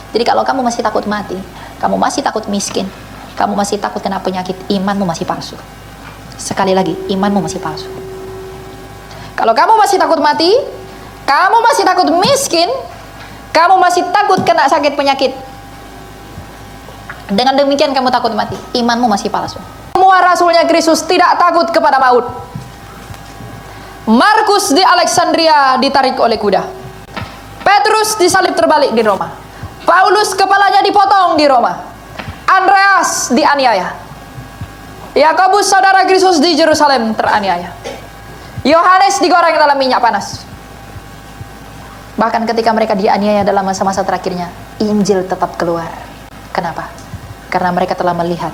Jadi kalau kamu masih takut mati, kamu masih takut miskin, kamu masih takut kena penyakit, imanmu masih palsu. Sekali lagi, imanmu masih palsu. Kalau kamu masih takut mati, kamu masih takut miskin, kamu masih takut kena sakit penyakit, dengan demikian kamu takut mati, imanmu masih palsu. Semua rasulnya Kristus tidak takut kepada maut. Markus di Alexandria ditarik oleh kuda, Petrus disalib terbalik di Roma, Paulus kepalanya dipotong di Roma, Andreas dianiaya, Yakobus saudara Kristus di Yerusalem teraniaya, Yohanes digoreng dalam minyak panas. Bahkan ketika mereka dianiaya dalam masa-masa terakhirnya, Injil tetap keluar. Kenapa? Karena mereka telah melihat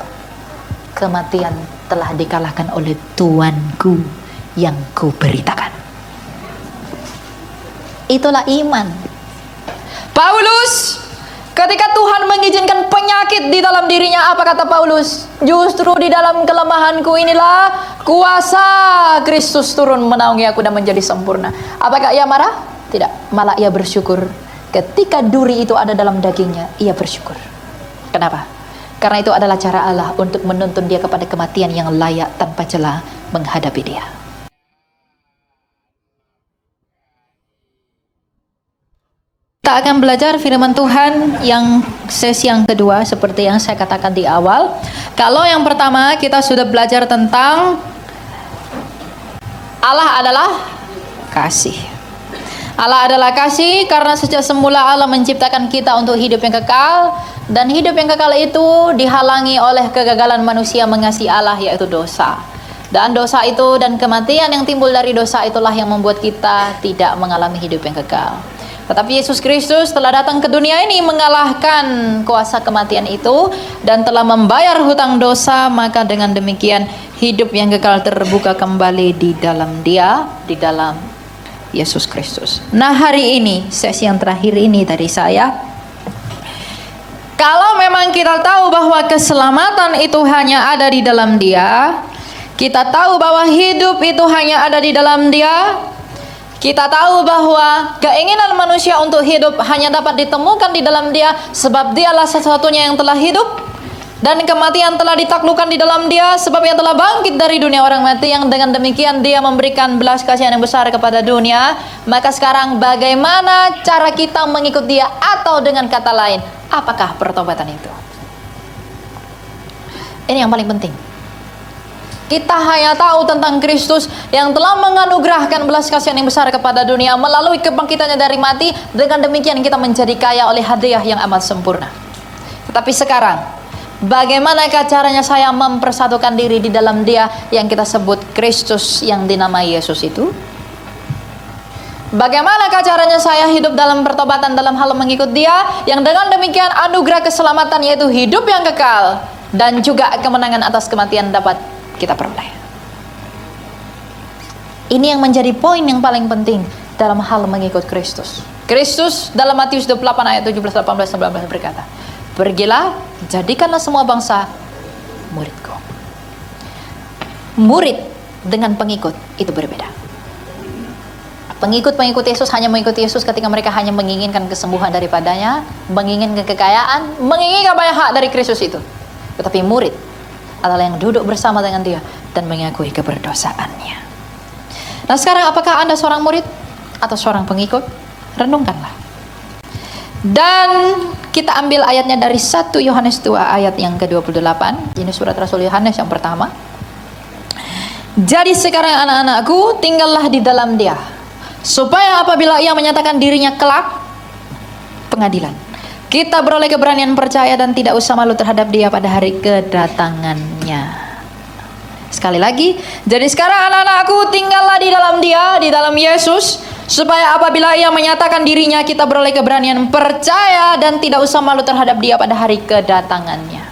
kematian telah dikalahkan oleh Tuanku yang kuberitakan. Itulah iman. Paulus, ketika Tuhan mengizinkan penyakit di dalam dirinya, apa kata Paulus? Justru di dalam kelemahanku inilah kuasa Kristus turun menaungi aku dan menjadi sempurna. Apakah ia marah? Tidak, malah ia bersyukur. Ketika duri itu ada dalam dagingnya, ia bersyukur. Kenapa? Karena itu adalah cara Allah untuk menuntun dia kepada kematian yang layak tanpa celah menghadapi dia. Kita akan belajar firman Tuhan yang sesi yang kedua seperti yang saya katakan di awal. Kalau yang pertama kita sudah belajar tentang Allah adalah kasih. Allah adalah kasih karena sejak semula Allah menciptakan kita untuk hidup yang kekal, dan hidup yang kekal itu dihalangi oleh kegagalan manusia mengasihi Allah, yaitu dosa. Dan dosa itu dan kematian yang timbul dari dosa itulah yang membuat kita tidak mengalami hidup yang kekal. Tetapi Yesus Kristus telah datang ke dunia ini mengalahkan kuasa kematian itu dan telah membayar hutang dosa, maka dengan demikian hidup yang kekal terbuka kembali di dalam Dia, di dalam Yesus Kristus. Nah, hari ini sesi yang terakhir ini dari saya, kalau memang kita tahu bahwa keselamatan itu hanya ada di dalam Dia, kita tahu bahwa hidup itu hanya ada di dalam Dia, kita tahu bahwa keinginan manusia untuk hidup hanya dapat ditemukan di dalam Dia, sebab Dialah satu-satunya yang telah hidup, dan kematian telah ditaklukkan di dalam Dia, sebab Ia telah bangkit dari dunia orang mati, yang dengan demikian Dia memberikan belas kasihan yang besar kepada dunia. Maka sekarang bagaimana cara kita mengikut Dia, atau dengan kata lain, apakah pertobatan itu? Ini yang paling penting. Kita hanya tahu tentang Kristus yang telah menganugerahkan belas kasihan yang besar kepada dunia melalui kebangkitannya dari mati. Dengan demikian kita menjadi kaya oleh hadiah yang amat sempurna. Tetapi sekarang, bagaimanakah caranya saya mempersatukan diri di dalam Dia yang kita sebut Kristus yang dinamai Yesus itu? Bagaimanakah caranya saya hidup dalam pertobatan dalam hal mengikut Dia, yang dengan demikian anugerah keselamatan yaitu hidup yang kekal dan juga kemenangan atas kematian dapat kita peroleh. Ini yang menjadi poin yang paling penting dalam hal mengikut Kristus. Kristus dalam Matius 28 ayat 17, 18, 19 berkata, "Pergilah, jadikanlah semua bangsa muridku." Murid dengan pengikut itu berbeda. Pengikut Yesus hanya mengikuti Yesus ketika mereka hanya menginginkan kesembuhan daripadanya, menginginkan kekayaan, menginginkan banyak hak dari Kristus itu. Tetapi murid adalah yang duduk bersama dengan Dia dan mengakui keberdosaannya. Nah, sekarang apakah Anda seorang murid atau seorang pengikut? Renungkanlah. Dan kita ambil ayatnya dari 1 Yohanes 2 ayat yang ke-28. Ini surat Rasul Yohanes yang pertama. "Jadi sekarang anak-anakku, tinggallah di dalam Dia, supaya apabila Ia menyatakan dirinya kelak pengadilan, kita beroleh keberanian percaya dan tidak usah malu terhadap Dia pada hari kedatangannya." Sekali lagi, jadi sekarang anak-anakku, tinggallah di dalam Dia, di dalam Yesus, supaya apabila Ia menyatakan dirinya, kita beroleh keberanian percaya dan tidak usah malu terhadap Dia pada hari kedatangannya.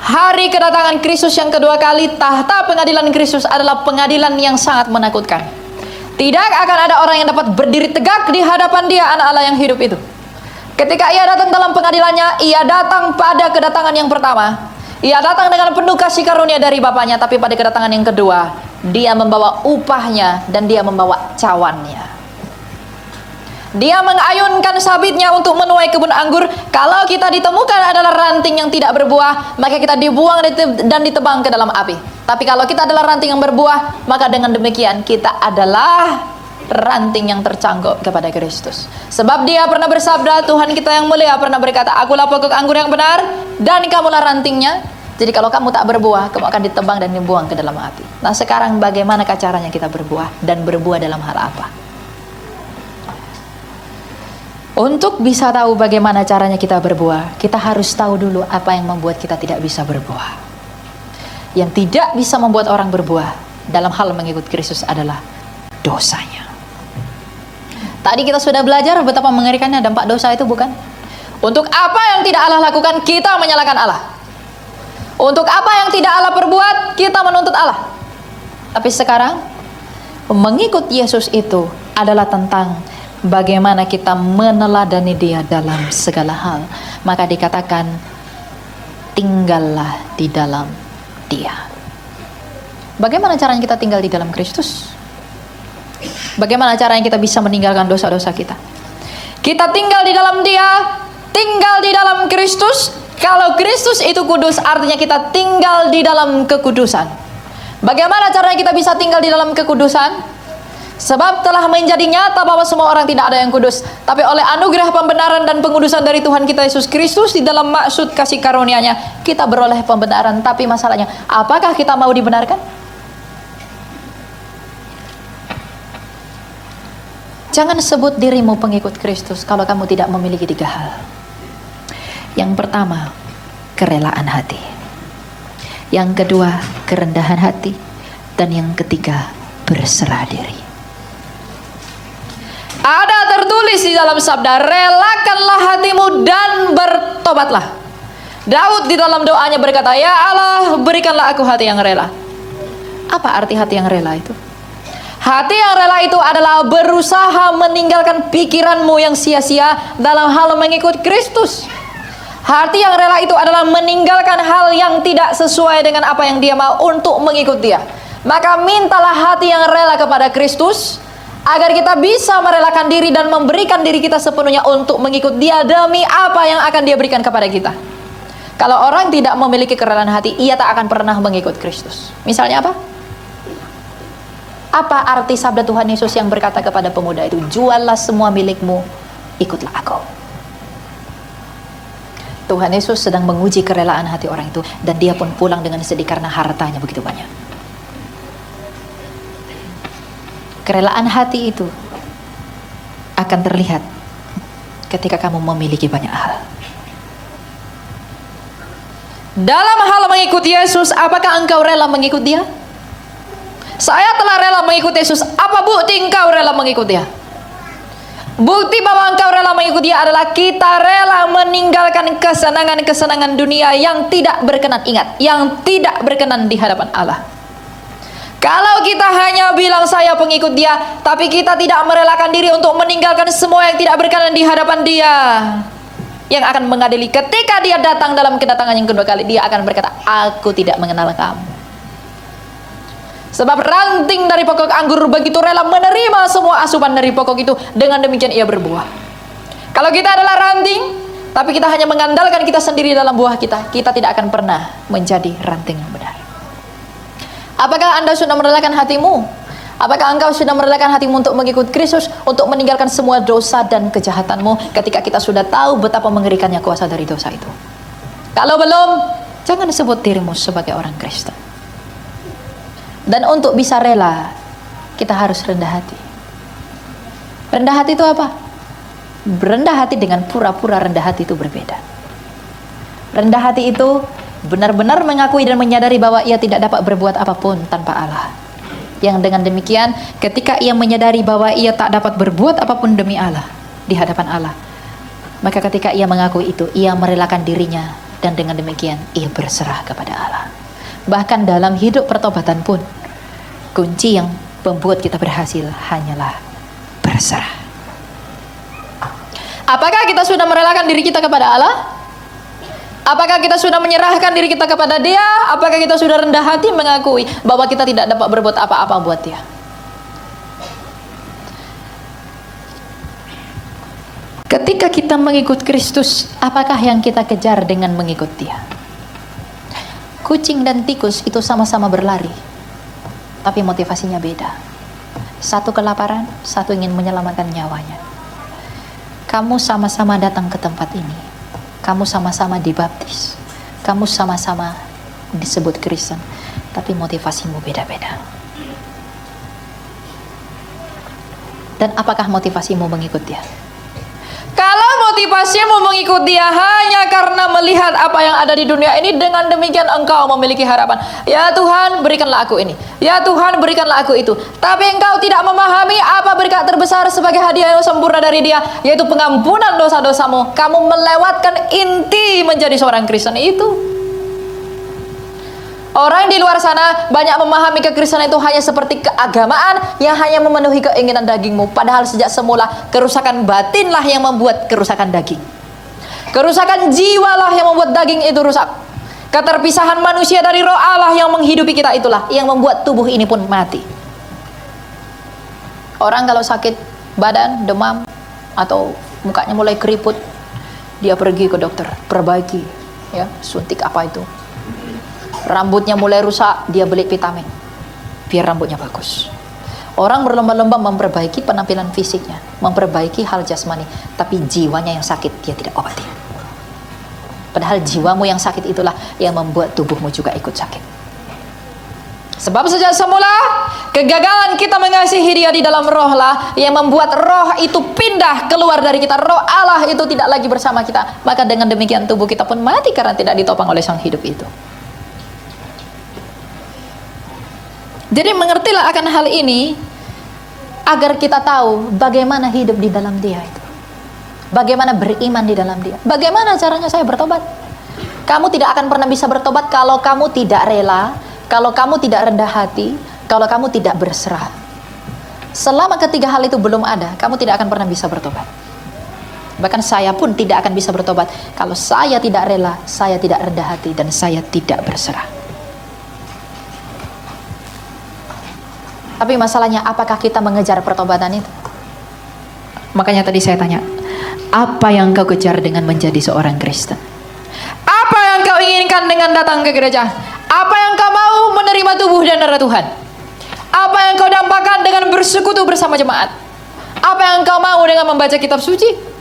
Hari kedatangan Kristus yang kedua kali, tahta pengadilan Kristus adalah pengadilan yang sangat menakutkan. Tidak akan ada orang yang dapat berdiri tegak di hadapan Dia, Anak Allah yang hidup itu. Ketika Ia datang dalam pengadilannya, Ia datang pada kedatangan yang pertama, Ia datang dengan penuh kasih karunia dari Bapaknya. Tapi pada kedatangan yang kedua, Dia membawa upahnya dan Dia membawa cawannya. Dia mengayunkan sabitnya untuk menuai kebun anggur. Kalau kita ditemukan adalah ranting yang tidak berbuah, maka kita dibuang dan ditebang ke dalam api. Tapi kalau kita adalah ranting yang berbuah, maka dengan demikian kita adalah ranting yang tercangkok kepada Kristus. Sebab dia pernah bersabda, Tuhan kita yang mulia pernah berkata, akulah pokok anggur yang benar dan kamulah rantingnya. Jadi kalau kamu tak berbuah, kamu akan ditebang dan dibuang ke dalam api. Nah sekarang bagaimanakah caranya kita berbuah? Dan berbuah dalam hal apa? Untuk bisa tahu bagaimana caranya kita berbuah, kita harus tahu dulu apa yang membuat kita tidak bisa berbuah. Yang tidak bisa membuat orang berbuah dalam hal mengikut Kristus adalah dosanya. Tadi kita sudah belajar betapa mengerikannya dampak dosa itu, bukan? Untuk apa yang tidak Allah lakukan, kita menyalahkan Allah. Untuk apa yang tidak Allah perbuat, kita menuntut Allah. Tapi sekarang, mengikut Yesus itu adalah tentang bagaimana kita meneladani Dia dalam segala hal. Maka dikatakan, tinggallah di dalam Dia. Bagaimana caranya kita tinggal di dalam Kristus? Bagaimana caranya kita bisa meninggalkan dosa-dosa kita? Kita tinggal di dalam Dia, tinggal di dalam Kristus. Kalau Kristus itu kudus, artinya kita tinggal di dalam kekudusan. Bagaimana caranya kita bisa tinggal di dalam kekudusan? Sebab telah menjadi nyata bahwa semua orang tidak ada yang kudus, tapi oleh anugerah pembenaran dan pengudusan dari Tuhan kita Yesus Kristus di dalam maksud kasih karunia-Nya, kita beroleh pembenaran. Tapi masalahnya, apakah kita mau dibenarkan? Jangan sebut dirimu pengikut Kristus kalau kamu tidak memiliki 3 hal. Yang pertama, kerelaan hati. Yang kedua, kerendahan hati. Dan yang ketiga, berserah diri. Ada tertulis di dalam sabda, relakanlah hatimu dan bertobatlah. Daud di dalam doanya berkata, ya Allah, berikanlah aku hati yang rela. Apa arti hati yang rela itu? Hati yang rela itu adalah berusaha meninggalkan pikiranmu yang sia-sia dalam hal mengikut Kristus. Hati yang rela itu adalah meninggalkan hal yang tidak sesuai dengan apa yang dia mau untuk mengikut Dia. Maka mintalah hati yang rela kepada Kristus, agar kita bisa merelakan diri dan memberikan diri kita sepenuhnya untuk mengikut Dia demi apa yang akan Dia berikan kepada kita. Kalau orang tidak memiliki kerelaan hati, ia tak akan pernah mengikut Kristus. Misalnya apa? Apa arti sabda Tuhan Yesus yang berkata kepada pemuda itu, juallah semua milikmu, ikutlah aku. Tuhan Yesus sedang menguji kerelaan hati orang itu, dan dia pun pulang dengan sedih karena hartanya begitu banyak. Kerelaan hati itu akan terlihat ketika kamu memiliki banyak hal. Dalam hal mengikut Yesus, apakah engkau rela mengikut Dia? Saya telah rela mengikut Yesus. Apa bukti engkau rela mengikut Dia? Bukti bahwa engkau rela mengikut Dia adalah kita rela meninggalkan kesenangan-kesenangan dunia yang tidak berkenan, ingat, yang tidak berkenan di hadapan Allah. Kalau kita hanya bilang saya pengikut Dia, tapi kita tidak merelakan diri untuk meninggalkan semua yang tidak berkenan di hadapan Dia, yang akan mengadili ketika Dia datang dalam kedatangan yang kedua kali, Dia akan berkata, aku tidak mengenal kamu. Sebab ranting dari pokok anggur begitu rela menerima semua asupan dari pokok itu, dengan demikian ia berbuah. Kalau kita adalah ranting, tapi kita hanya mengandalkan kita sendiri dalam buah kita, kita tidak akan pernah menjadi ranting yang benar. Apakah Anda sudah merelakan hatimu? Apakah engkau sudah merelakan hatimu untuk mengikut Kristus, untuk meninggalkan semua dosa dan kejahatanmu, ketika kita sudah tahu betapa mengerikannya kuasa dari dosa itu? Kalau belum, jangan sebut dirimu sebagai orang Kristen. Dan untuk bisa rela, kita harus rendah hati. Rendah hati itu apa? Rendah hati dengan pura-pura rendah hati itu berbeda. Rendah hati itu benar-benar mengakui dan menyadari bahwa ia tidak dapat berbuat apapun tanpa Allah. Yang dengan demikian, ketika ia menyadari bahwa ia tak dapat berbuat apapun demi Allah, di hadapan Allah, maka ketika ia mengakui itu, ia merelakan dirinya, dan dengan demikian ia berserah kepada Allah. Bahkan dalam hidup pertobatan pun, kunci yang membuat kita berhasil hanyalah berserah. Apakah kita sudah merelakan diri kita kepada Allah? Apakah kita sudah menyerahkan diri kita kepada Dia? Apakah kita sudah rendah hati mengakui bahwa kita tidak dapat berbuat apa-apa buat Dia? Ketika kita mengikut Kristus, apakah yang kita kejar dengan mengikut Dia? Kucing dan tikus itu sama-sama berlari, tapi motivasinya beda. Satu kelaparan, satu ingin menyelamatkan nyawanya. Kamu sama-sama datang ke tempat ini, kamu sama-sama dibaptis, kamu sama-sama disebut Kristen, tapi motivasimu beda-beda. Dan apakah motivasimu mengikut Dia? Kalau motivasimu mengikut Dia hanya karena melihat apa yang ada di dunia ini, dengan demikian engkau memiliki harapan. Ya Tuhan, berikanlah aku ini. Ya Tuhan, berikanlah aku itu. Tapi engkau tidak memahami apa berkat terbesar sebagai hadiah yang sempurna dari Dia, yaitu pengampunan dosa-dosamu. Kamu melewatkan inti menjadi seorang Kristen itu. Orang di luar sana banyak memahami kekristenan itu hanya seperti keagamaan yang hanya memenuhi keinginan dagingmu. Padahal sejak semula kerusakan batinlah yang membuat kerusakan daging. Kerusakan jiwalah yang membuat daging itu rusak. Keterpisahan manusia dari roh Allah yang menghidupi kita itulah yang membuat tubuh ini pun mati. Orang kalau sakit badan, demam, atau mukanya mulai keriput, dia pergi ke dokter, perbaiki, ya, suntik apa itu. Rambutnya mulai rusak, dia beli vitamin biar rambutnya bagus. Orang berlomba-lomba memperbaiki penampilan fisiknya, memperbaiki hal jasmani, tapi jiwanya yang sakit dia tidak obati. Padahal jiwamu yang sakit itulah yang membuat tubuhmu juga ikut sakit. Sebab sejak semula kegagalan kita mengasihi Dia di dalam roh lah yang membuat roh itu pindah keluar dari kita. Roh Allah itu tidak lagi bersama kita. Maka dengan demikian tubuh kita pun mati karena tidak ditopang oleh Sang Hidup itu. Jadi mengertilah akan hal ini agar kita tahu bagaimana hidup di dalam Dia itu. Bagaimana beriman di dalam Dia. Bagaimana caranya saya bertobat? Kamu tidak akan pernah bisa bertobat kalau kamu tidak rela, kalau kamu tidak rendah hati, kalau kamu tidak berserah. Selama ketiga hal itu belum ada, kamu tidak akan pernah bisa bertobat. Bahkan saya pun tidak akan bisa bertobat kalau saya tidak rela, saya tidak rendah hati, dan saya tidak berserah. Tapi masalahnya, apakah kita mengejar pertobatan itu? Makanya tadi saya tanya, apa yang kau kejar dengan menjadi seorang Kristen? Apa yang kau inginkan dengan datang ke gereja? Apa yang kau mau menerima tubuh dan darah Tuhan? Apa yang kau dambakan dengan bersekutu bersama jemaat? Apa yang kau mau dengan membaca kitab suci?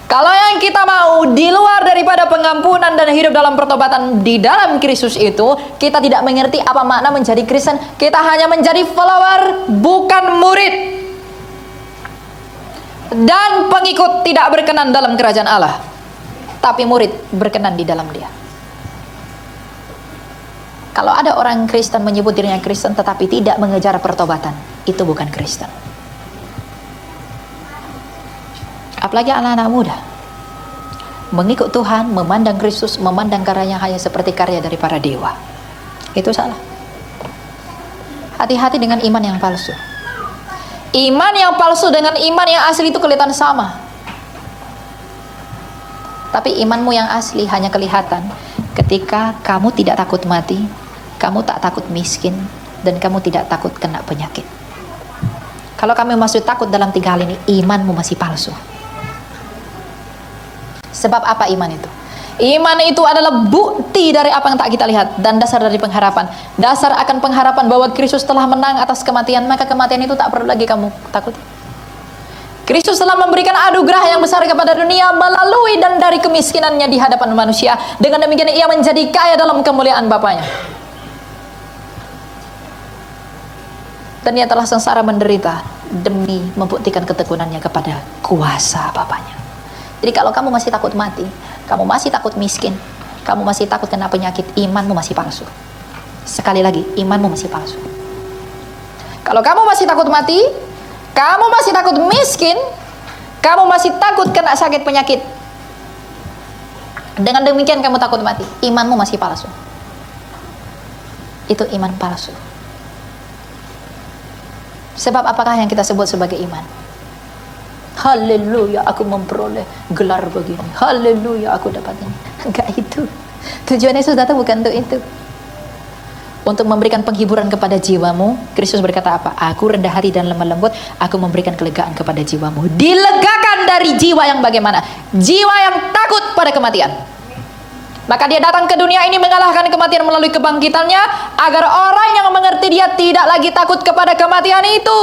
Kalau yang kita mau di luar daripada pengampunan dan hidup dalam pertobatan di dalam Kristus itu, kita tidak mengerti apa makna menjadi Kristen. Kita hanya menjadi follower, bukan murid. Dan pengikut tidak berkenan dalam kerajaan Allah, tapi murid berkenan di dalam Dia. Kalau ada orang Kristen menyebut dirinya Kristen tetapi tidak mengejar pertobatan, itu bukan Kristen. Apalagi anak-anak muda mengikut Tuhan, memandang Kristus, memandang karyanya hanya seperti karya dari para dewa. Itu salah. Hati-hati dengan iman yang palsu. Iman yang palsu dengan iman yang asli itu kelihatan sama. Tapi imanmu yang asli hanya kelihatan ketika kamu tidak takut mati, kamu tak takut miskin, dan kamu tidak takut kena penyakit. Kalau kamu masih takut dalam tiga hal ini, imanmu masih palsu. Sebab apa iman itu? Iman itu adalah bukti dari apa yang tak kita lihat dan dasar dari pengharapan. Dasar akan pengharapan bahwa Kristus telah menang atas kematian, maka kematian itu tak perlu lagi kamu takuti. Kristus telah memberikan anugerah yang besar kepada dunia melalui dan dari kemiskinannya di hadapan manusia. Dengan demikian ia menjadi kaya dalam kemuliaan Bapanya. Dan ia telah sengsara menderita demi membuktikan ketekunannya kepada kuasa Bapanya. Jadi kalau kamu masih takut mati, kamu masih takut miskin, kamu masih takut kena penyakit, imanmu masih palsu. Sekali lagi, imanmu masih palsu. Kalau kamu masih takut mati, kamu masih takut miskin, kamu masih takut kena sakit penyakit, dengan demikian kamu takut mati, imanmu masih palsu. Itu iman palsu. Sebab apakah yang kita sebut sebagai iman? Haleluya, aku memperoleh gelar begini. Haleluya, aku dapat ini. Enggak itu. Tujuan Yesus datang bukan untuk itu. untuk memberikan penghiburan kepada jiwamu. Kristus berkata apa? Aku rendah hati dan lemah lembut, aku memberikan kelegaan kepada jiwamu. Dilegakan dari jiwa yang bagaimana? Jiwa yang takut pada kematian. Maka dia datang ke dunia ini mengalahkan kematian melalui kebangkitannya, agar orang yang mengerti dia tidak lagi takut kepada kematian itu.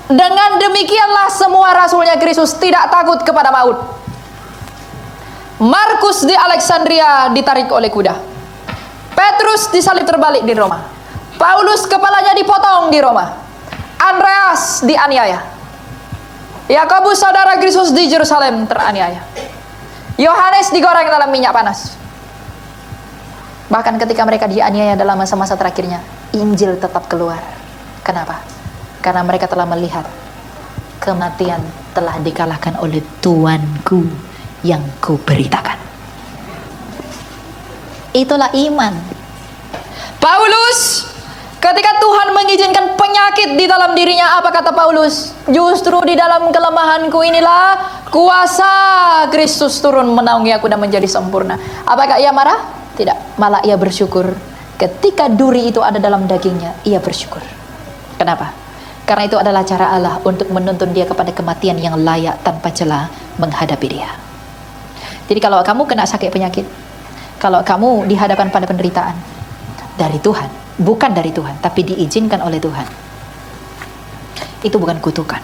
Dengan demikianlah semua rasulnya Kristus tidak takut kepada maut. Markus di Alexandria ditarik oleh kuda. Petrus disalib terbalik di Roma. Paulus kepalanya dipotong di Roma. Andreas dianiaya. Yakobus saudara Kristus di Yerusalem teraniaya. Yohanes digoreng dalam minyak panas. Bahkan ketika mereka dianiaya dalam masa-masa terakhirnya, Injil tetap keluar. Kenapa? Karena mereka telah melihat kematian telah dikalahkan oleh Tuanku yang kuberitakan. Itulah iman. Paulus, ketika Tuhan mengizinkan penyakit di dalam dirinya, apa kata Paulus? Justru di dalam kelemahanku inilah kuasa Kristus turun menaungi aku dan menjadi sempurna. Apakah ia marah? Tidak, malah ia bersyukur. Ketika duri itu ada dalam dagingnya, ia bersyukur. Kenapa? Karena itu adalah cara Allah untuk menuntun dia kepada kematian yang layak tanpa celah menghadapi dia. Jadi kalau kamu kena sakit penyakit, kalau kamu dihadapkan pada penderitaan dari Tuhan, bukan dari Tuhan, tapi diizinkan oleh Tuhan, itu bukan kutukan.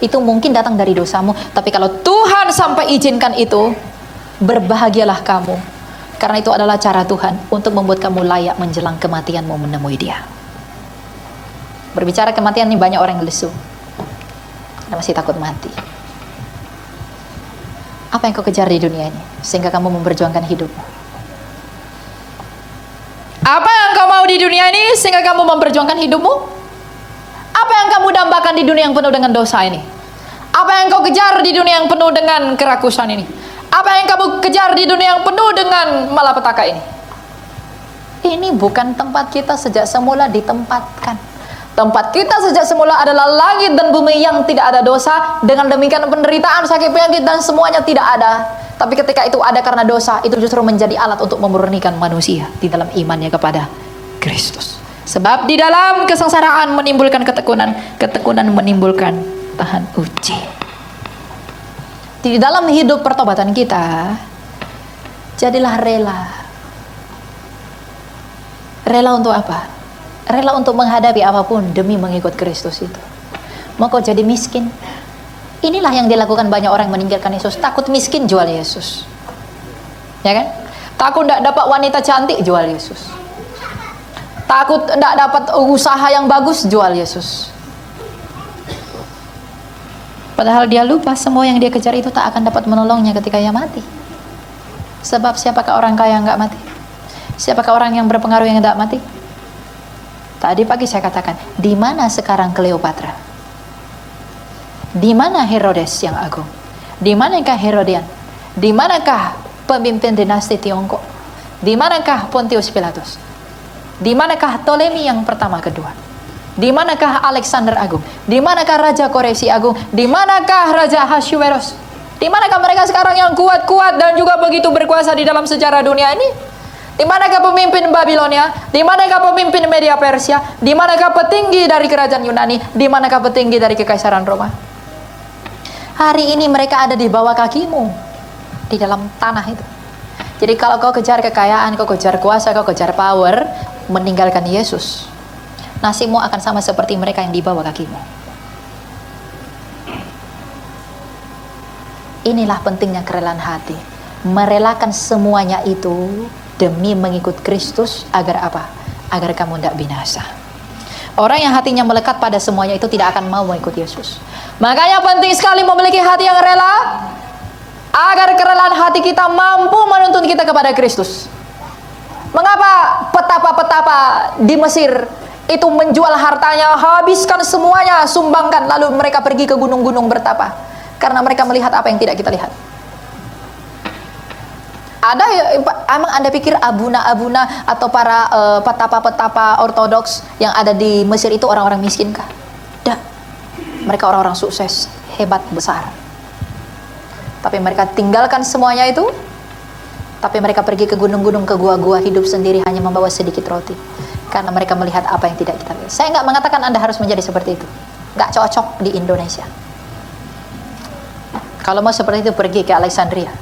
Itu mungkin datang dari dosamu, tapi kalau Tuhan sampai izinkan itu, berbahagialah kamu. Karena itu adalah cara Tuhan untuk membuat kamu layak menjelang kematianmu menemui dia. Berbicara kematian ini banyak orang yang lesu, karena masih takut mati. Apa yang kau kejar di dunia ini sehingga kamu memperjuangkan hidupmu? Apa yang kau mau di dunia ini sehingga kamu memperjuangkan hidupmu? Apa yang kamu dambakan di dunia yang penuh dengan dosa ini? Apa yang kau kejar di dunia yang penuh dengan kerakusan ini? Apa yang kamu kejar di dunia yang penuh dengan malapetaka ini? Ini bukan tempat kita sejak semula ditempatkan. Tempat kita sejak semula adalah langit dan bumi yang tidak ada dosa. Dengan demikian penderitaan, sakit, penyakit dan semuanya tidak ada. Tapi ketika itu ada karena dosa, itu justru menjadi alat untuk memurnikan manusia di dalam imannya kepada Kristus. Sebab di dalam kesengsaraan menimbulkan ketekunan, ketekunan menimbulkan tahan uji. Di dalam hidup pertobatan kita, jadilah rela. Rela untuk apa? Rela untuk menghadapi apapun demi mengikut Kristus itu. Mau kau jadi miskin? Inilah yang dilakukan banyak orang meninggalkan Yesus. Takut miskin, jual Yesus. Ya kan? Takut tidak dapat wanita cantik, jual Yesus. Takut tidak dapat usaha yang bagus, jual Yesus. Padahal dia lupa semua yang dia kejar itu tak akan dapat menolongnya ketika ia mati. Sebab siapakah orang kaya yang enggak mati? Siapakah orang yang berpengaruh yang tidak mati? Tadi pagi saya katakan, di mana sekarang Kleopatra? Di mana Herodes yang agung? Di manakah Herodian? Di manakah pemimpin dinasti Tiongkok? Di manakah Pontius Pilatus? Di manakah Ptolemy yang pertama kedua? Di manakah Alexander Agung? Di manakah Raja Koreksi Agung? Di manakah Raja Ahasuerus? Di manakah mereka sekarang yang kuat-kuat dan juga begitu berkuasa di dalam sejarah dunia ini? Di manakah pemimpin Babilonia? Di manakah pemimpin Media Persia? Di manakah petinggi dari kerajaan Yunani? Di manakah petinggi dari kekaisaran Roma? Hari ini mereka ada di bawah kakimu, di dalam tanah itu. Jadi kalau kau kejar kekayaan, kau kejar kuasa, kau kejar power, meninggalkan Yesus, nasibmu akan sama seperti mereka yang di bawah kakimu. Inilah pentingnya kerelaan hati. Merelakan semuanya itu demi mengikut Kristus, agar apa? Agar kamu tidak binasa. Orang yang hatinya melekat pada semuanya itu tidak akan mau mengikut Yesus. Makanya penting sekali memiliki hati yang rela, agar kerelaan hati kita mampu menuntun kita kepada Kristus. Mengapa petapa-petapa di Mesir itu menjual hartanya, habiskan semuanya, sumbangkan, lalu mereka pergi ke gunung-gunung bertapa? Karena mereka melihat apa yang tidak kita lihat. Ada, emang Anda pikir abuna-abuna atau para petapa-petapa ortodoks yang ada di Mesir itu orang-orang miskin kah? Tidak. Mereka orang-orang sukses, hebat, besar. Tapi mereka tinggalkan semuanya itu Tapi mereka pergi ke gunung-gunung, ke gua-gua, hidup sendiri hanya membawa sedikit roti. Karena mereka melihat apa yang tidak kita lihat. Saya nggak mengatakan Anda harus menjadi seperti itu. Nggak cocok di Indonesia. Kalau mau seperti itu pergi ke Alexandria.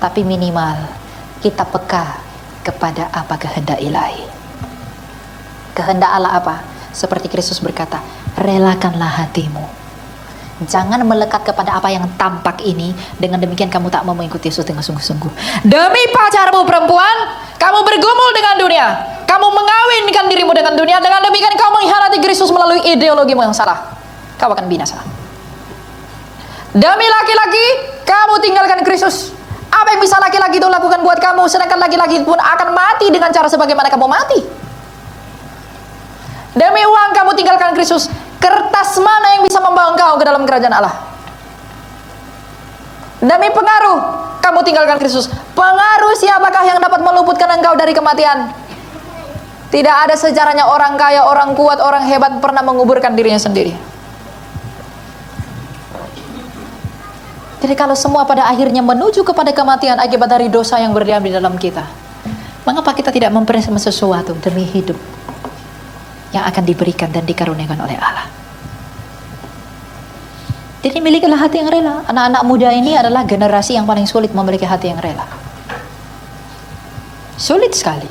Tapi minimal kita peka kepada apa kehendak ilahi. Kehendak Allah apa? Seperti Kristus berkata, relakanlah hatimu. Jangan melekat kepada apa yang tampak ini. Dengan demikian kamu tak mau mengikuti Yesus dengan sungguh-sungguh. Demi pacarmu perempuan, kamu bergumul dengan dunia. Kamu mengawinkan dirimu dengan dunia. Dengan demikian kamu mengkhianati Kristus melalui ideologimu yang salah. Kau akan binasa. Demi laki-laki, kamu tinggalkan Kristus. Apa yang bisa laki-laki itu lakukan buat kamu, sedangkan laki-laki pun akan mati dengan cara sebagaimana kamu mati. Demi uang kamu tinggalkan Kristus. Kertas mana yang bisa membawa engkau ke dalam kerajaan Allah? Demi pengaruh kamu tinggalkan Kristus. Pengaruh siapakah yang dapat meluputkan engkau dari kematian? Tidak ada sejarahnya orang kaya, orang kuat, orang hebat pernah menguburkan dirinya sendiri. Jadi kalau semua pada akhirnya menuju kepada kematian akibat dari dosa yang berdiam di dalam kita, mengapa kita tidak mempersiapkan sesuatu demi hidup yang akan diberikan dan dikaruniakan oleh Allah? Jadi milikilah hati yang rela. Anak-anak muda ini adalah generasi yang paling sulit memiliki hati yang rela. Sulit sekali.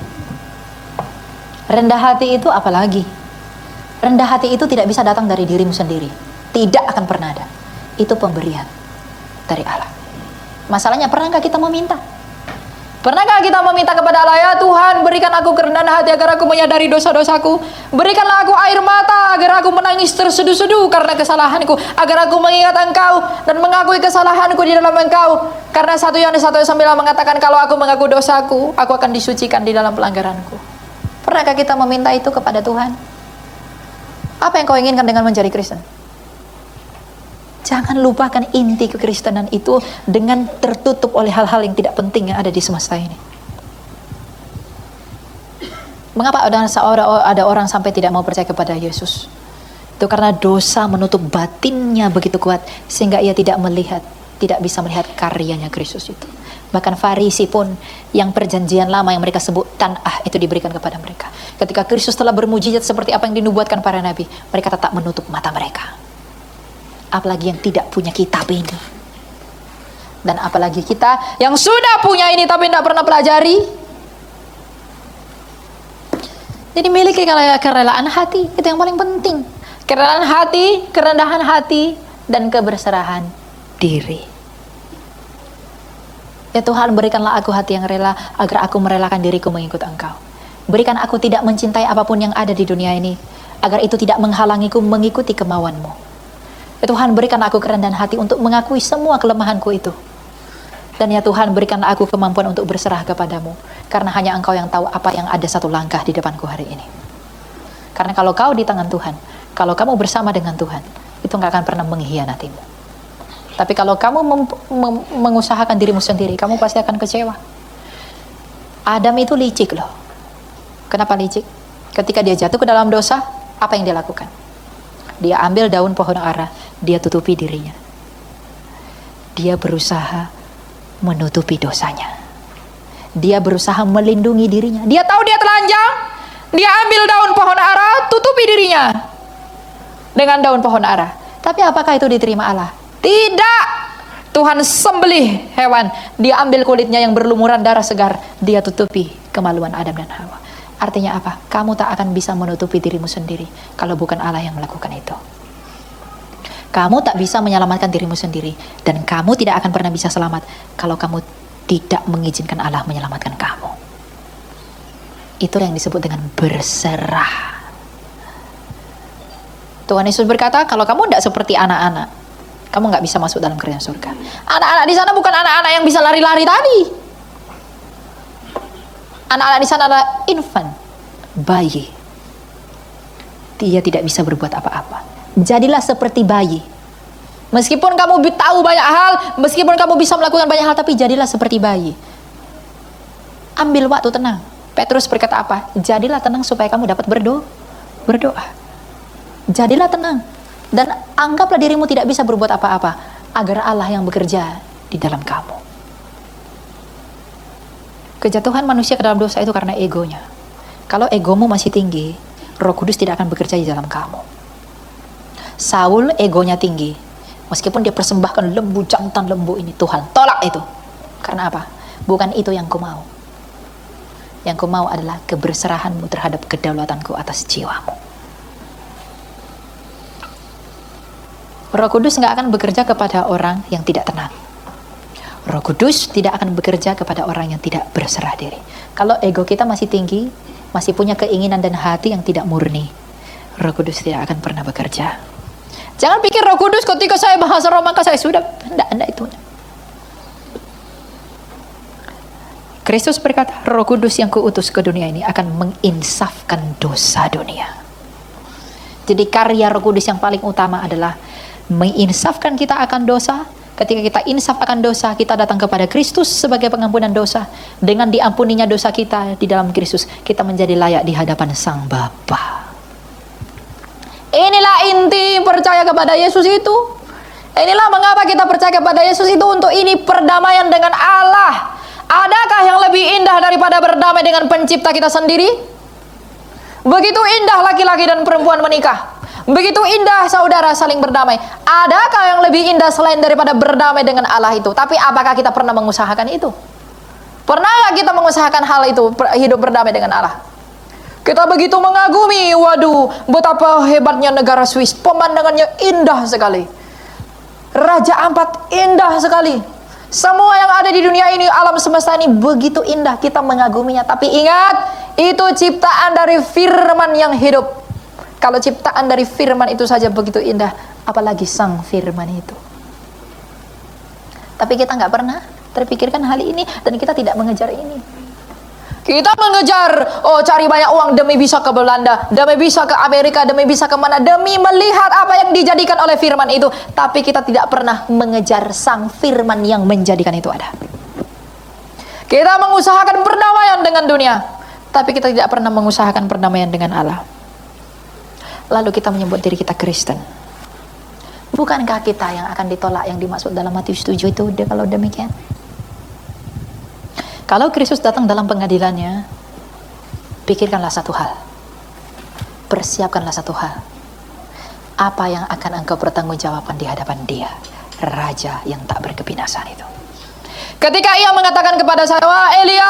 Rendah hati itu apalagi? Rendah hati itu tidak bisa datang dari dirimu sendiri. Tidak akan pernah ada. Itu pemberian dari Allah. Masalahnya, pernahkah kita meminta? Pernahkah kita meminta kepada Allah, ya Tuhan, berikan aku kerendahan hati agar aku menyadari dosa-dosaku. Berikanlah aku air mata agar aku menangis terseduh-seduh karena kesalahanku, agar aku mengingat Engkau dan mengakui kesalahanku di dalam Engkau. Karena 1 Yohanes 1:9 mengatakan, kalau aku mengaku dosaku, aku akan disucikan di dalam pelanggaranku. Pernahkah kita meminta itu kepada Tuhan? Apa yang kau inginkan dengan menjadi Kristen? Jangan lupakan inti kekristenan itu dengan tertutup oleh hal-hal yang tidak penting yang ada di semesta ini. Mengapa ada orang sampai tidak mau percaya kepada Yesus? Itu karena dosa menutup batinnya begitu kuat sehingga ia tidak bisa melihat karyanya Kristus itu. Bahkan Farisi pun yang perjanjian lama yang mereka sebut tanah itu diberikan kepada mereka. Ketika Kristus telah bermujizat seperti apa yang dinubuatkan para nabi, mereka tetap menutup mata mereka. Apalagi yang tidak punya kitab ini. Dan apalagi kita yang sudah punya ini tapi tidak pernah pelajari. Jadi miliki kerelaan hati, itu yang paling penting. Kerelaan hati, kerendahan hati, dan keberserahan diri. Ya Tuhan, berikanlah aku hati yang rela agar aku merelakan diriku mengikut Engkau. Berikan aku tidak mencintai apapun yang ada di dunia ini, agar itu tidak menghalangiku mengikuti kemauan-Mu. Ya Tuhan, berikan aku kerendahan hati untuk mengakui semua kelemahanku itu. Dan ya Tuhan, berikanlah aku kemampuan untuk berserah kepadamu. Karena hanya Engkau yang tahu apa yang ada satu langkah di depanku hari ini. Karena kalau kau di tangan Tuhan, kalau kamu bersama dengan Tuhan, itu nggak akan pernah mengkhianatimu. Tapi kalau kamu mengusahakan dirimu sendiri, kamu pasti akan kecewa. Adam itu licik loh. Kenapa licik? Ketika dia jatuh ke dalam dosa, apa yang dia lakukan? Dia ambil daun pohon ara, dia tutupi dirinya. Dia berusaha menutupi dosanya. Dia berusaha melindungi dirinya. Dia tahu dia telanjang, dia ambil daun pohon ara, tutupi dirinya dengan daun pohon ara. Tapi apakah itu diterima Allah? Tidak. Tuhan sembelih hewan, dia ambil kulitnya yang berlumuran darah segar, dia tutupi kemaluan Adam dan Hawa. Artinya apa? Kamu tak akan bisa menutupi dirimu sendiri kalau bukan Allah yang melakukan itu. Kamu tak bisa menyelamatkan dirimu sendiri, dan kamu tidak akan pernah bisa selamat kalau kamu tidak mengizinkan Allah menyelamatkan kamu. Itu yang disebut dengan berserah. Tuhan Yesus berkata, kalau kamu tidak seperti anak-anak, kamu nggak bisa masuk dalam kerajaan surga. Anak-anak di sana bukan anak-anak yang bisa lari-lari tadi. Anak-anak di sana adalah infant, bayi. Dia tidak bisa berbuat apa-apa. Jadilah seperti bayi. Meskipun kamu tahu banyak hal, meskipun kamu bisa melakukan banyak hal, tapi jadilah seperti bayi. Ambil waktu tenang. Petrus berkata apa? Jadilah tenang supaya kamu dapat berdoa. Jadilah tenang. Dan anggaplah dirimu tidak bisa berbuat apa-apa, agar Allah yang bekerja di dalam kamu. Kejatuhan manusia ke dalam dosa itu karena egonya. Kalau egomu masih tinggi, Roh Kudus tidak akan bekerja di dalam kamu. Saul egonya tinggi. Meskipun dia persembahkan lembu jantan lembu ini, Tuhan tolak itu. Karena apa? Bukan itu yang ku mau. Yang ku mau adalah keberserahanmu terhadap kedaulatanku atas jiwamu. Roh Kudus nggak akan bekerja kepada orang yang tidak tenang. Roh Kudus tidak akan bekerja kepada orang yang tidak berserah diri. Kalau ego kita masih tinggi, masih punya keinginan dan hati yang tidak murni, Roh Kudus tidak akan pernah bekerja. Jangan pikir Roh Kudus ketika saya bahasa roh maka saya sudah. Tidak itu. Kristus berkata, Roh Kudus yang kuutus ke dunia ini akan menginsafkan dosa dunia. Jadi karya Roh Kudus yang paling utama adalah menginsafkan kita akan dosa. Ketika kita insaf akan dosa, kita datang kepada Kristus sebagai pengampunan dosa. Dengan diampuninya dosa kita di dalam Kristus, kita menjadi layak di hadapan Sang Bapa. Inilah inti percaya kepada Yesus itu. Inilah mengapa kita percaya kepada Yesus itu, untuk ini perdamaian dengan Allah. Adakah yang lebih indah daripada berdamai dengan pencipta kita sendiri? Begitu indah laki-laki dan perempuan menikah. Begitu indah saudara saling berdamai. Adakah yang lebih indah selain daripada berdamai dengan Allah itu? Tapi apakah kita pernah mengusahakan itu? Pernah kita mengusahakan hal itu, hidup berdamai dengan Allah? Kita begitu mengagumi, waduh, betapa hebatnya negara Swiss. Pemandangannya indah sekali. Raja Ampat indah sekali. Semua yang ada di dunia ini, alam semesta ini begitu indah. Kita mengaguminya. Tapi ingat, itu ciptaan dari firman yang hidup. Kalau ciptaan dari firman itu saja begitu indah, apalagi sang firman itu. Tapi kita nggak pernah terpikirkan hal ini, dan kita tidak mengejar ini. Kita mengejar, cari banyak uang demi bisa ke Belanda, demi bisa ke Amerika, demi bisa kemana, demi melihat apa yang dijadikan oleh firman itu. Tapi kita tidak pernah mengejar sang firman yang menjadikan itu ada. Kita mengusahakan perdamaian dengan dunia, tapi kita tidak pernah mengusahakan perdamaian dengan Allah. Lalu kita menyebut diri kita Kristen. Bukankah kita yang akan ditolak yang dimaksud dalam Matius 7 itu kalau demikian? Kalau Kristus datang dalam pengadilannya, pikirkanlah satu hal. Persiapkanlah satu hal. Apa yang akan engkau pertanggungjawabkan di hadapan Dia, Raja yang tak berkebinasaan itu. Ketika Ia mengatakan kepada saya, wah Elia,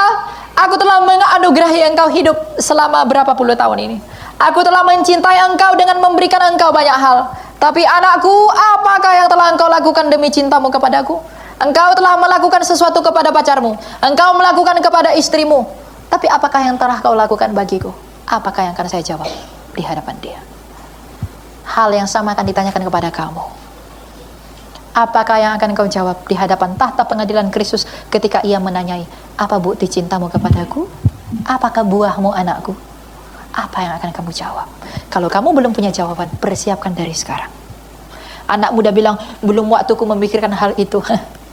aku telah menganugerahi engkau hidup selama berapa puluh tahun ini. Aku telah mencintai engkau dengan memberikan engkau banyak hal. Tapi anakku, apakah yang telah engkau lakukan demi cintamu kepadaku? Engkau telah melakukan sesuatu kepada pacarmu. Engkau melakukan kepada istrimu. Tapi apakah yang telah kau lakukan bagiku? Apakah yang akan saya jawab di hadapan Dia? Hal yang sama akan ditanyakan kepada kamu. Apakah yang akan kau jawab di hadapan tahta pengadilan Kristus ketika Ia menanyai, apa bukti cintamu kepadaku? Apakah buahmu anakku? Apa yang akan kamu jawab? Kalau kamu belum punya jawaban, persiapkan dari sekarang. Anak muda bilang, belum waktuku memikirkan hal itu.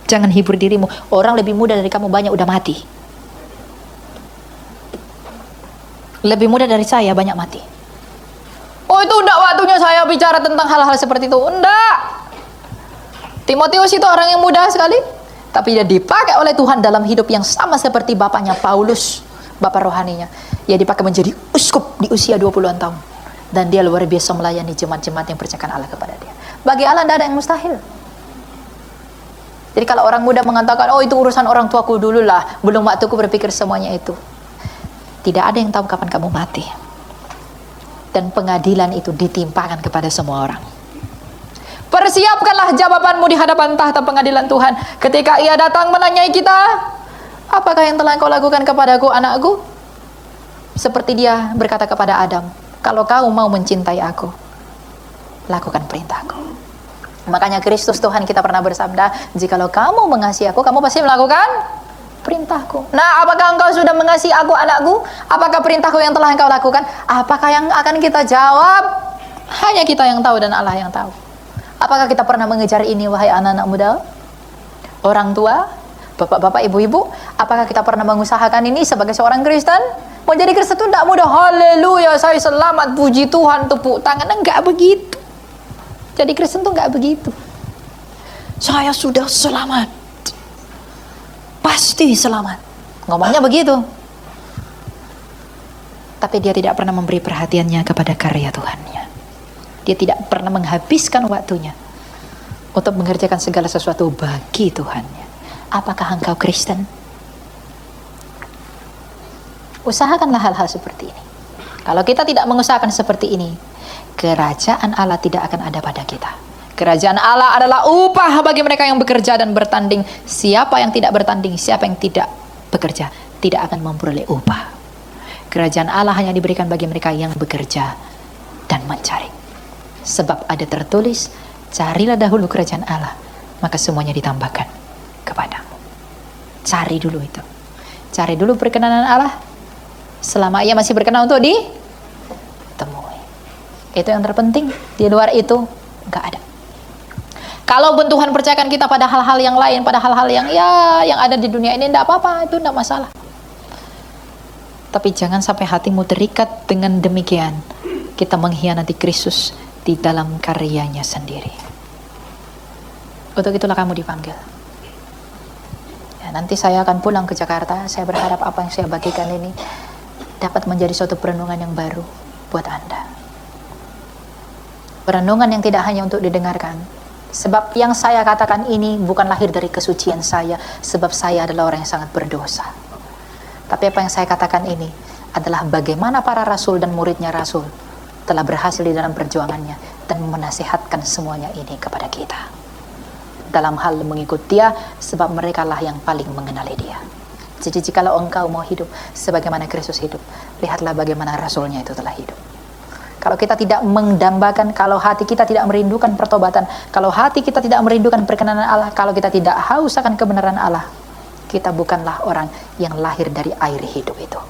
Jangan hibur dirimu. Orang lebih muda dari kamu banyak udah mati. Lebih muda dari saya banyak mati. Oh itu enggak waktunya saya bicara tentang hal-hal seperti itu. Enggak. Timotius itu orang yang muda sekali, tapi dia dipakai oleh Tuhan dalam hidup yang sama seperti bapaknya Paulus, bapak rohaninya. Dia dipakai menjadi uskup di usia 20-an tahun. Dan dia luar biasa melayani jemaat-jemaat yang percayakan Allah kepada dia. Bagi Allah tidak ada yang mustahil. Jadi kalau orang muda mengatakan, oh itu urusan orang tuaku dulu lah, belum waktuku berpikir semuanya itu. Tidak ada yang tahu kapan kamu mati. Dan pengadilan itu ditimpakan kepada semua orang. Persiapkanlah jawabanmu di hadapan tahta pengadilan Tuhan. Ketika Ia datang menanyai kita, apakah yang telah kau lakukan kepadaku, anakku? Seperti Dia berkata kepada Adam, kalau kau mau mencintai aku, lakukan perintahku. Makanya Kristus Tuhan kita pernah bersabda, jikalau kamu mengasihi aku, kamu pasti melakukan perintahku. Nah, apakah engkau sudah mengasihi aku, anakku? Apakah perintahku yang telah engkau lakukan? Apakah yang akan kita jawab? Hanya kita yang tahu dan Allah yang tahu. Apakah kita pernah mengejar ini, wahai anak-anak muda? Orang tua, bapak-bapak, ibu-ibu, apakah kita pernah mengusahakan ini sebagai seorang Kristen? Menjadi Kristen itu tidak mudah. Haleluya, saya selamat, puji Tuhan, tepuk tangan. Enggak begitu. Jadi Kristen itu enggak begitu. Saya sudah selamat, pasti selamat. Ngomongnya begitu. Tapi dia tidak pernah memberi perhatiannya kepada karya Tuhannya. Dia tidak pernah menghabiskan waktunya untuk mengerjakan segala sesuatu bagi Tuhannya. Apakah engkau Kristen? Usahakanlah hal-hal seperti ini. Kalau kita tidak mengusahakan seperti ini, kerajaan Allah tidak akan ada pada kita. Kerajaan Allah adalah upah bagi mereka yang bekerja dan bertanding. Siapa yang tidak bertanding, siapa yang tidak bekerja, tidak akan memperoleh upah. Kerajaan Allah hanya diberikan bagi mereka yang bekerja dan mencari. Sebab ada tertulis, carilah dahulu kerajaan Allah, maka semuanya ditambahkan kepadamu. Cari dulu itu. Cari dulu perkenanan Allah, selama ia masih berkenan untuk ditemui. Itu yang terpenting. Di luar itu nggak ada. Kalaupun Tuhan percayakan kita pada hal-hal yang lain, pada hal-hal yang yang ada di dunia ini, enggak apa-apa, itu enggak masalah. Tapi jangan sampai hatimu terikat dengan demikian. Kita mengkhianati Kristus di dalam karyanya sendiri. Untuk itulah kamu dipanggil. Ya, nanti saya akan pulang ke Jakarta. Saya berharap apa yang saya bagikan ini dapat menjadi suatu perenungan yang baru buat Anda. Perenungan yang tidak hanya untuk didengarkan. Sebab yang saya katakan ini bukan lahir dari kesucian saya, sebab saya adalah orang yang sangat berdosa. Tapi apa yang saya katakan ini adalah bagaimana para rasul dan muridnya rasul telah berhasil di dalam perjuangannya dan menasihatkan semuanya ini kepada kita. Dalam hal mengikut dia, sebab mereka lah yang paling mengenali dia. Jadi jikalau engkau mau hidup sebagaimana Kristus hidup, lihatlah bagaimana rasulnya itu telah hidup. Kalau kita tidak mendambakan, kalau hati kita tidak merindukan pertobatan, kalau hati kita tidak merindukan perkenanan Allah, kalau kita tidak haus akan kebenaran Allah, kita bukanlah orang yang lahir dari air hidup itu.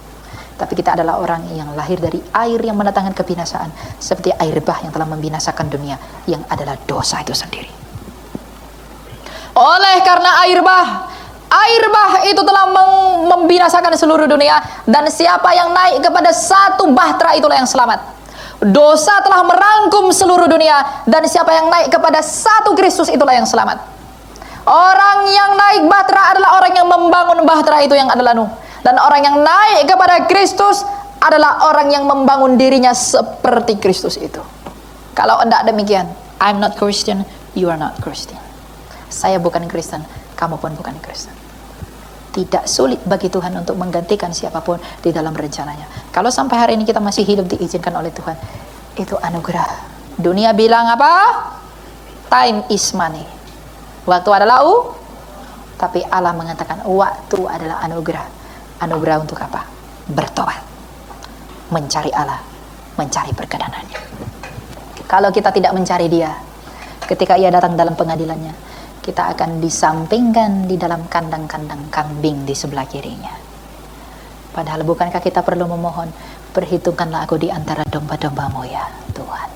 Tapi kita adalah orang yang lahir dari air yang mendatangkan kebinasaan, seperti air bah yang telah membinasakan dunia, yang adalah dosa itu sendiri. Oleh karena air bah itu telah membinasakan seluruh dunia, dan siapa yang naik kepada satu bahtera itulah yang selamat. Dosa telah merangkum seluruh dunia, dan siapa yang naik kepada satu Kristus itulah yang selamat. Orang yang naik bahtera adalah orang yang membangun bahtera itu yang adalah Nuh. Dan orang yang naik kepada Kristus adalah orang yang membangun dirinya seperti Kristus itu. Kalau tidak demikian, I'm not Christian, you are not Christian. Saya bukan Kristen, kamu pun bukan Kristen. Tidak sulit bagi Tuhan untuk menggantikan siapapun di dalam rencananya. Kalau sampai hari ini kita masih hidup diizinkan oleh Tuhan, itu anugerah. Dunia bilang apa? Time is money. Waktu adalah tapi Allah mengatakan waktu adalah anugerah. Anugerah untuk apa? Bertobat, mencari Allah, mencari perkenanannya. Kalau kita tidak mencari dia, ketika ia datang dalam pengadilannya, kita akan disampingkan di dalam kandang-kandang kambing di sebelah kirinya. Padahal bukankah kita perlu memohon, perhitungkanlah aku di antara domba-dombamu ya Tuhan.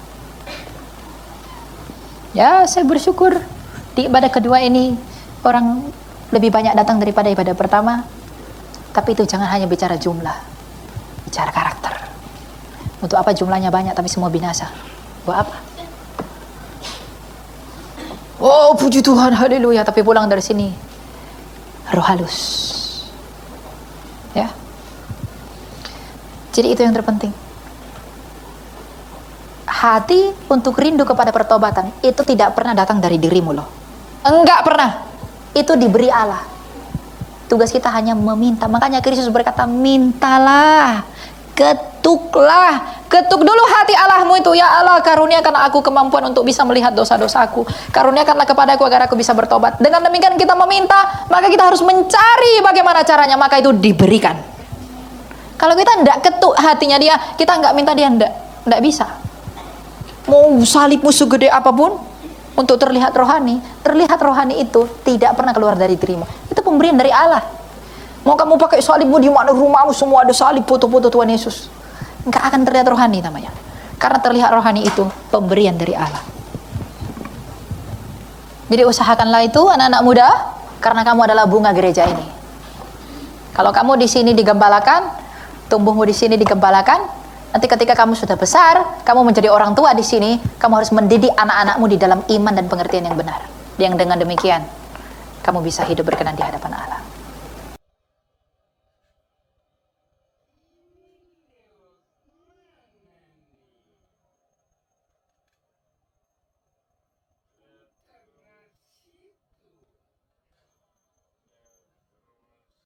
Ya, saya bersyukur di ibadah kedua ini orang lebih banyak datang daripada ibadah pertama. Tapi itu jangan hanya bicara jumlah, bicara karakter. Untuk apa jumlahnya banyak tapi semua binasa? Buat apa? Oh puji Tuhan, haleluya, tapi pulang dari sini roh halus. Ya. Jadi itu yang terpenting. Hati untuk rindu kepada pertobatan itu tidak pernah datang dari dirimu loh. Enggak pernah. Itu diberi Allah. Tugas kita hanya meminta. Makanya Kristus berkata, mintalah, ketuklah, ketuk dulu hati Allahmu itu. Ya Allah, karuniakan aku kemampuan untuk bisa melihat dosa-dosaku. Karuniakanlah kepadaku agar aku bisa bertobat. Dengan demikian kita meminta, maka kita harus mencari bagaimana caranya, maka itu diberikan. Kalau kita tidak ketuk hatinya dia, kita nggak minta dia, tidak bisa. Mau salibmu segede apapun, untuk terlihat rohani itu tidak pernah keluar dari dirimu. Itu pemberian dari Allah. Mau kamu pakai salibmu di mana rumahmu semua ada salib, foto-foto Tuhan Yesus, nggak akan terlihat rohani namanya. Karena terlihat rohani itu pemberian dari Allah. Jadi usahakanlah itu anak-anak muda, karena kamu adalah bunga gereja ini. Kalau kamu di sini digembalakan, tumbuhmu di sini digembalakan, nanti ketika kamu sudah besar, kamu menjadi orang tua di sini, kamu harus mendidik anak-anakmu di dalam iman dan pengertian yang benar. Yang dengan demikian, kamu bisa hidup berkenan di hadapan